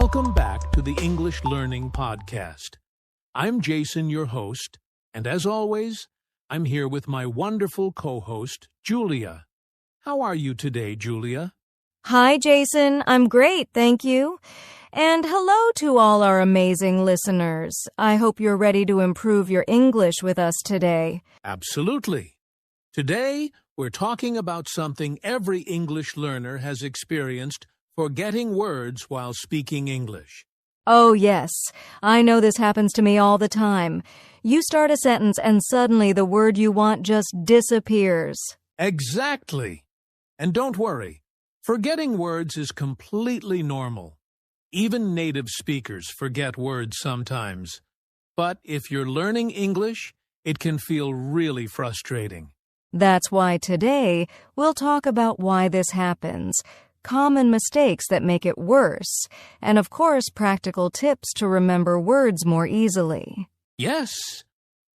Welcome back to the English Learning Podcast. I'm Jason, your host, and as always, I'm here with my wonderful co-host, Julia. How are you today, Julia? Hi, Jason. I'm great, thank you. And hello to all our amazing listeners. I hope you're ready to improve your English with us today. Absolutely. Today, we're talking about something every English learner has experienced: forgetting words while speaking English. Oh, yes. I know this happens to me all the time. You start a sentence and suddenly the word you want just disappears. Exactly. And don't worry, forgetting words is completely normal. Even native speakers forget words sometimes. But if you're learning English, it can feel really frustrating. That's why today we'll talk about why this happens, common mistakes that make it worse, and of course practical tips to remember words more easily. Yes.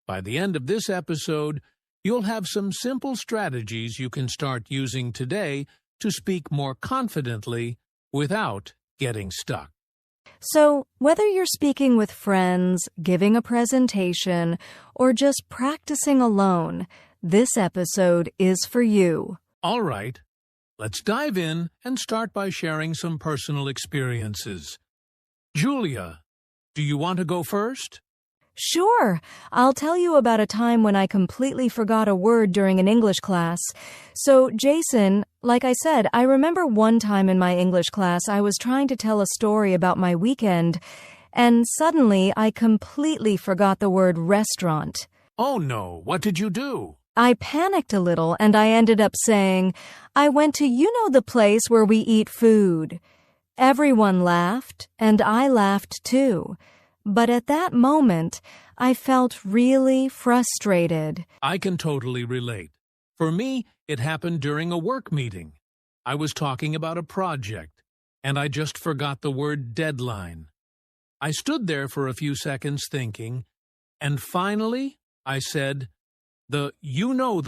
By the end of this episode, you'll have some simple strategies you can start using today to speak more confidently without getting stuck. So, whether you're speaking with friends, giving a presentation, or just practicing alone, this episode is for you. All right, let's dive in and start by sharing some personal experiences. Julia, do you want to go first? Sure, I'll tell you about a time when I completely forgot a word during an English class. So, Jason, like I said, I remember one time in my English class I was trying to tell a story about my weekend, and suddenly I completely forgot the word restaurant. Oh no, what did you do? I panicked a little and I ended up saying, I went to the place where we eat food. Everyone laughed, and I laughed too. But at that moment, I felt really frustrated. I can totally relate. For me, it happened during a work meeting. I was talking about a project, and I just forgot the word deadline. I stood there for a few seconds thinking, and finally, I said, the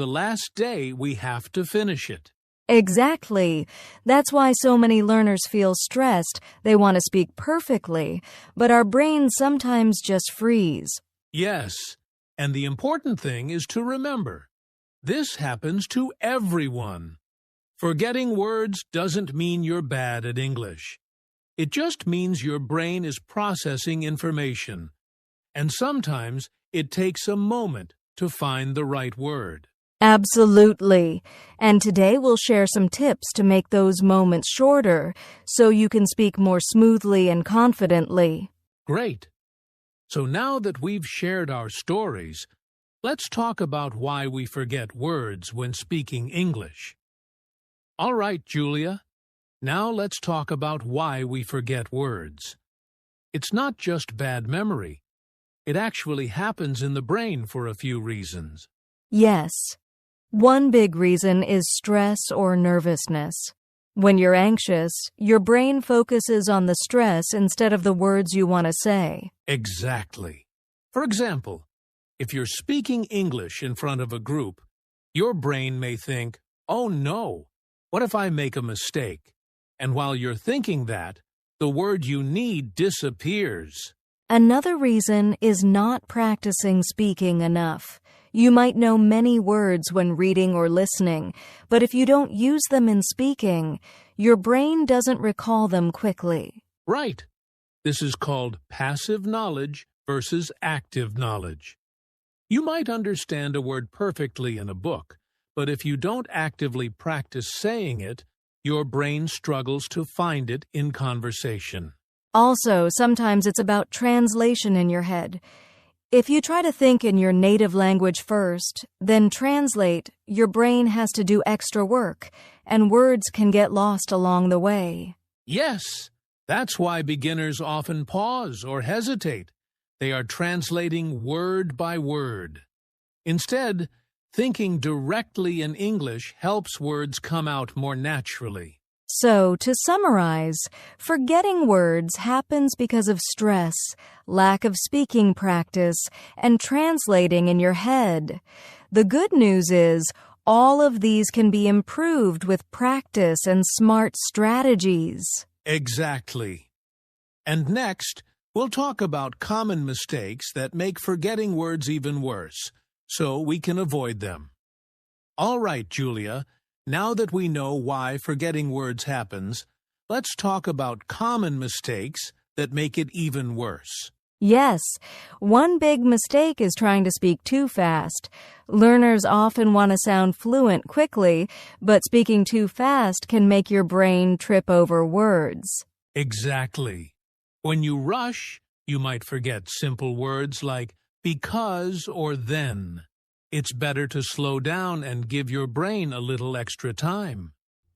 last day we have to finish it. Exactly. That's why so many learners feel stressed. They want to speak perfectly, but our brains sometimes just freeze. Yes, and the important thing is to remember, this happens to everyone. Forgetting words doesn't mean you're bad at English. It just means your brain is processing information, and sometimes it takes a moment to find the right word. Absolutely. And today we'll share some tips to make those moments shorter so you can speak more smoothly and confidently. Great. So now that we've shared our stories, let's talk about why we forget words when speaking English. All right, Julia. Now let's talk about why we forget words. It's not just bad memory. It actually happens in the brain for a few reasons. Yes. One big reason is stress or nervousness. When you're anxious, your brain focuses on the stress instead of the words you want to say. Exactly. For example, if you're speaking English in front of a group, your brain may think, oh no, what if I make a mistake? And while you're thinking that, the word you need disappears. Another reason is not practicing speaking enough. You might know many words when reading or listening, but if you don't use them in speaking, your brain doesn't recall them quickly. Right. This is called passive knowledge versus active knowledge. You might understand a word perfectly in a book, but if you don't actively practice saying it, your brain struggles to find it in conversation. Also, sometimes it's about translation in your head. If you try to think in your native language first, then translate, your brain has to do extra work, and words can get lost along the way. Yes, that's why beginners often pause or hesitate. They are translating word by word. Instead, thinking directly in English helps words come out more naturally. So, to summarize, forgetting words happens because of stress, lack of speaking practice, and translating in your head. The good news is, all of these can be improved with practice and smart strategies. Exactly. And next, we'll talk about common mistakes that make forgetting words even worse, so we can avoid them. All right, Julia, now that we know why forgetting words happens, let's talk about common mistakes that make it even worse. Yes, one big mistake is trying to speak too fast. Learners often want to sound fluent quickly, but speaking too fast can make your brain trip over words. Exactly. When you rush, you might forget simple words like because or then. It's better to slow down and give your brain a little extra time.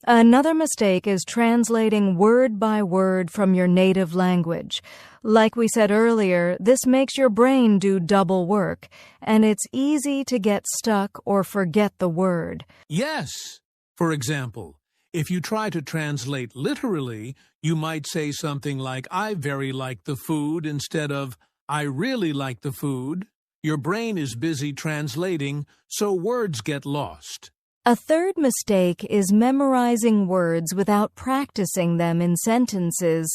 Another mistake is translating word by word from your native language. Like we said earlier, this makes your brain do double work, and it's easy to get stuck or forget the word. Yes. For example, if you try to translate literally, you might say something like, I very like the food, instead of, I really like the food. Your brain is busy translating, so words get lost. A third mistake is memorizing words without practicing them in sentences.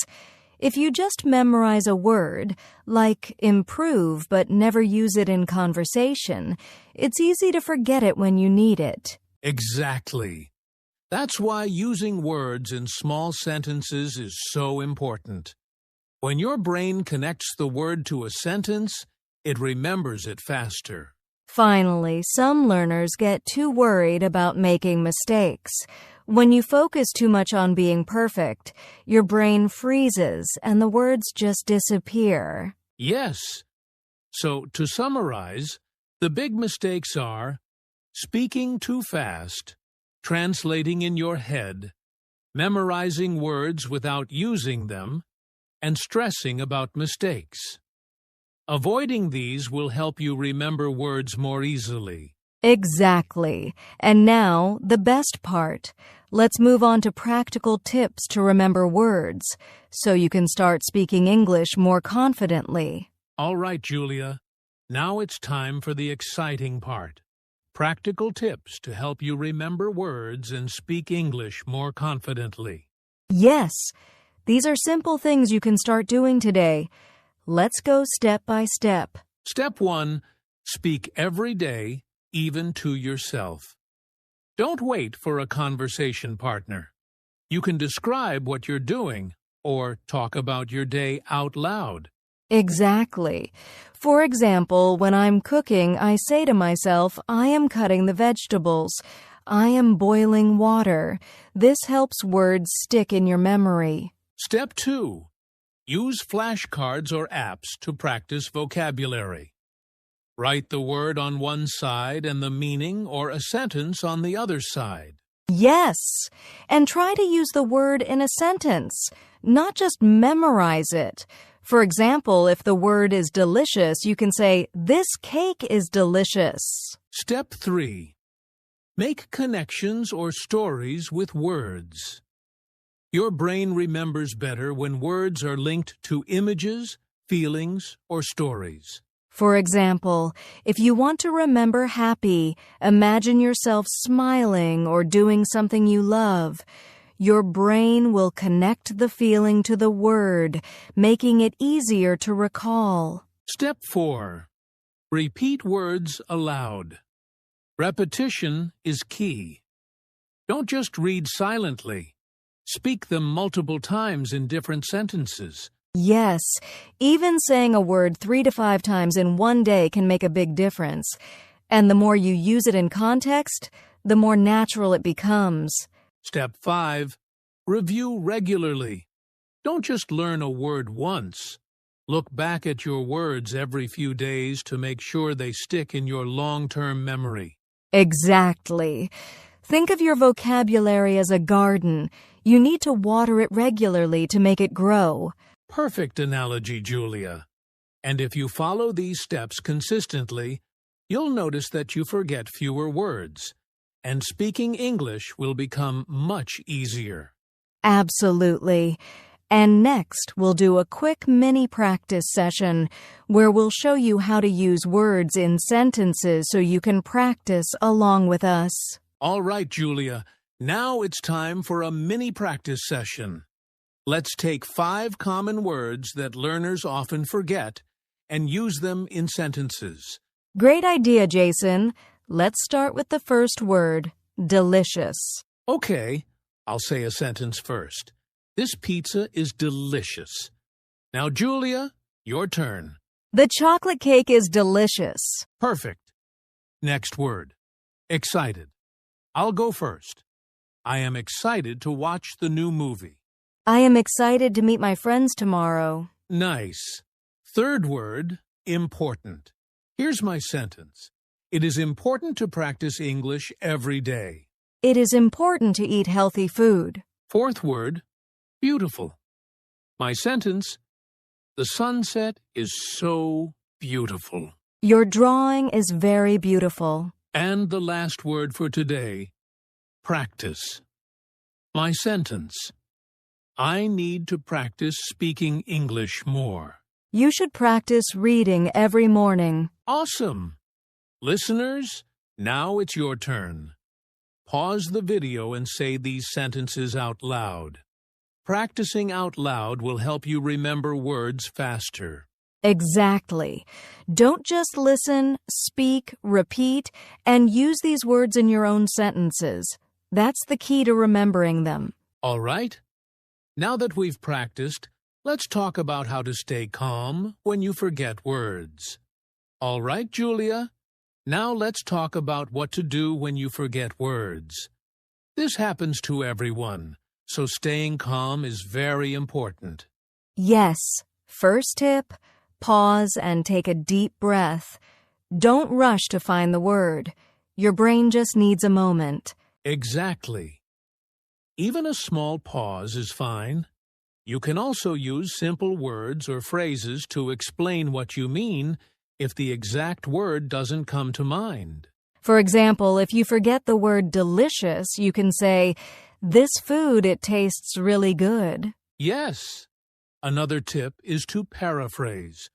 If you just memorize a word, like improve, but never use it in conversation, it's easy to forget it when you need it. Exactly. That's why using words in small sentences is so important. When your brain connects the word to a sentence, it remembers it faster. Finally, some learners get too worried about making mistakes. When you focus too much on being perfect, your brain freezes and the words just disappear. Yes. So, to summarize, the big mistakes are speaking too fast, translating in your head, memorizing words without using them, and stressing about mistakes. Avoiding these will help you remember words more easily. Exactly. And now, the best part. Let's move on to practical tips to remember words, so you can start speaking English more confidently. All right, Julia. Now it's time for the exciting part. Practical tips to help you remember words and speak English more confidently. Yes, these are simple things you can start doing today. Let's go step by step. Step 1. Speak every day, even to yourself. Don't wait for a conversation partner. You can describe what you're doing or talk about your day out loud. Exactly. For example, when I'm cooking, I say to myself, I am cutting the vegetables. I am boiling water. This helps words stick in your memory. Step 2. Use flashcards or apps to practice vocabulary. Write the word on one side and the meaning or a sentence on the other side. Yes, and try to use the word in a sentence, not just memorize it. For example, if the word is delicious, you can say, this cake is delicious. Step 3. Make connections or stories with words. Your brain remembers better when words are linked to images, feelings, or stories. For example, if you want to remember happy, imagine yourself smiling or doing something you love. Your brain will connect the feeling to the word, making it easier to recall. Step 4. Repeat words aloud. Repetition is key. Don't just read silently. Speak them multiple times in different sentences. Yes, even saying a word 3 to 5 times in one day can make a big difference. And the more you use it in context, the more natural it becomes. Step 5. Review regularly. Don't just learn a word once. Look back at your words every few days to make sure they stick in your long-term memory. Exactly. Think of your vocabulary as a garden. You need to water it regularly to make it grow. Perfect analogy, Julia. And if you follow these steps consistently, you'll notice that you forget fewer words, and speaking English will become much easier. Absolutely. And next, we'll do a quick mini practice session where we'll show you how to use words in sentences so you can practice along with us. All right, Julia. Now it's time for a mini practice session. Let's take 5 common words that learners often forget and use them in sentences. Great idea, Jason. Let's start with the first word, delicious. Okay, I'll say a sentence first. This pizza is delicious. Now, Julia, your turn. The chocolate cake is delicious. Perfect. Next word, excited. I'll go first. I am excited to watch the new movie. I am excited to meet my friends tomorrow. Nice. Third word, important. Here's my sentence. It is important to practice English every day. It is important to eat healthy food. Fourth word, beautiful. My sentence, the sunset is so beautiful. Your drawing is very beautiful. And the last word for today, practice. My sentence, I need to practice speaking English more. You should practice reading every morning. Awesome! Listeners, now it's your turn. Pause the video and say these sentences out loud. Practicing out loud will help you remember words faster. Exactly. Don't just listen, speak, repeat, and use these words in your own sentences. That's the key to remembering them. All right? Now that we've practiced, let's talk about how to stay calm when you forget words. All right, Julia? Now let's talk about what to do when you forget words. This happens to everyone, so staying calm is very important. Yes. First tip, pause and take a deep breath. Don't rush to find the word. Your brain just needs a moment. Exactly. Even a small pause is fine. You can also use simple words or phrases to explain what you mean if the exact word doesn't come to mind. For example, if you forget the word delicious, you can say, "This food, it tastes really good." Yes. Another tip is to paraphrase.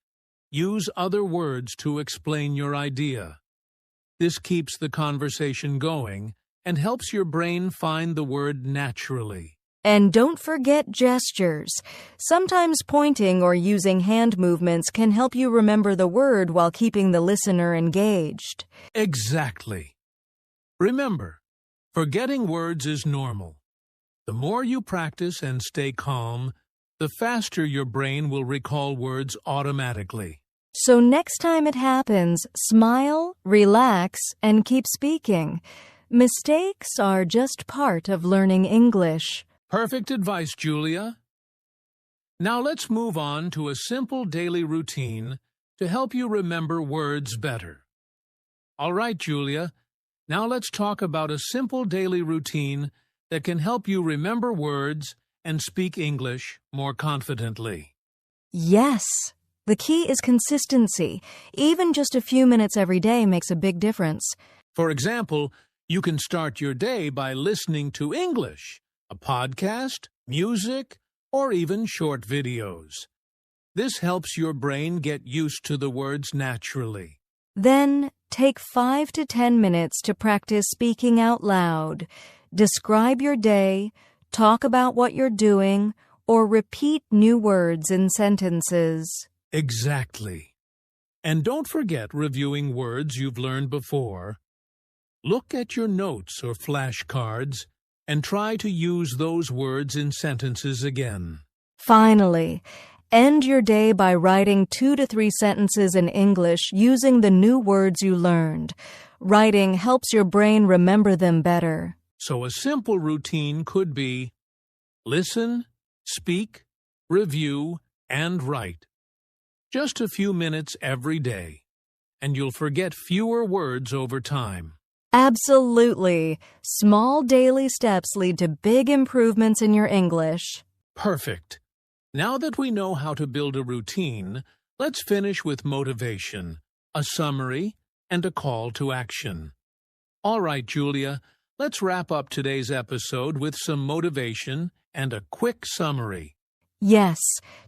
Use other words to explain your idea. This keeps the conversation going and helps your brain find the word naturally. And don't forget gestures. Sometimes pointing or using hand movements can help you remember the word while keeping the listener engaged. Exactly. Remember, forgetting words is normal. The more you practice and stay calm, the faster your brain will recall words automatically. So next time it happens, smile, relax, and keep speaking. Mistakes are just part of learning English. Perfect advice, Julia. Now let's move on to a simple daily routine to help you remember words better. All right, Julia, now let's talk about a simple daily routine that can help you remember words and speak English more confidently. Yes. The key is consistency. Even just a few minutes every day makes a big difference. For example, you can start your day by listening to English, a podcast, music, or even short videos. This helps your brain get used to the words naturally. Then, take 5 to 10 minutes to practice speaking out loud. Describe your day, talk about what you're doing, or repeat new words in sentences. Exactly. And don't forget reviewing words you've learned before. Look at your notes or flashcards and try to use those words in sentences again. Finally, end your day by writing 2 to 3 sentences in English using the new words you learned. Writing helps your brain remember them better. So a simple routine could be listen, speak, review, and write. Just a few minutes every day, and you'll forget fewer words over time. Absolutely. Small daily steps lead to big improvements in your English. Perfect. Now that we know how to build a routine, let's finish with motivation, a summary, and a call to action. All right, Julia, let's wrap up today's episode with some motivation and a quick summary. Yes,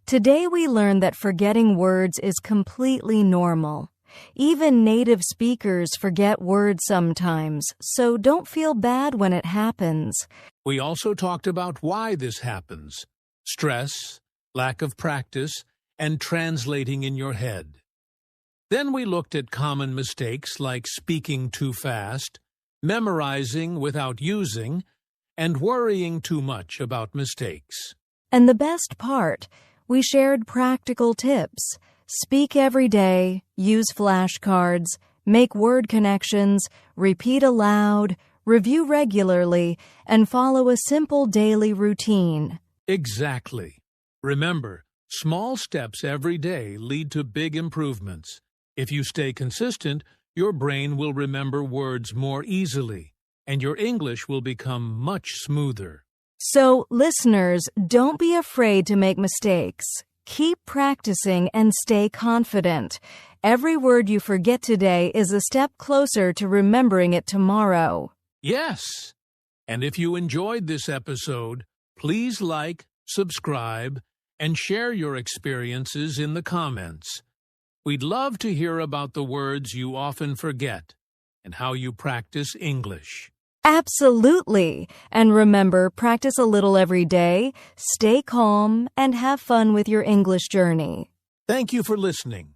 today we learned that forgetting words is completely normal. Even native speakers forget words sometimes, so don't feel bad when it happens. We also talked about why this happens. stress, lack of practice, and translating in your head. Then we looked at common mistakes like speaking too fast, memorizing without using, and worrying too much about mistakes. And the best part, we shared practical tips. Speak every day, use flashcards, make word connections, repeat aloud, review regularly, and follow a simple daily routine. Exactly. Remember, small steps every day lead to big improvements. If you stay consistent, your brain will remember words more easily, and your English will become much smoother. So, listeners, don't be afraid to make mistakes. Keep practicing and stay confident. Every word you forget today is a step closer to remembering it tomorrow. Yes! And if you enjoyed this episode, please like, subscribe, and share your experiences in the comments. We'd love to hear about the words you often forget and how you practice English. Absolutely. And remember, practice a little every day, stay calm, and have fun with your English journey. Thank you for listening.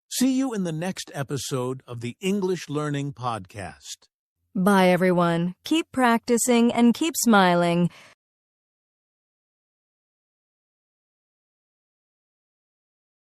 See you in the next episode of the English Learning Podcast. Bye, everyone. Keep practicing and keep smiling.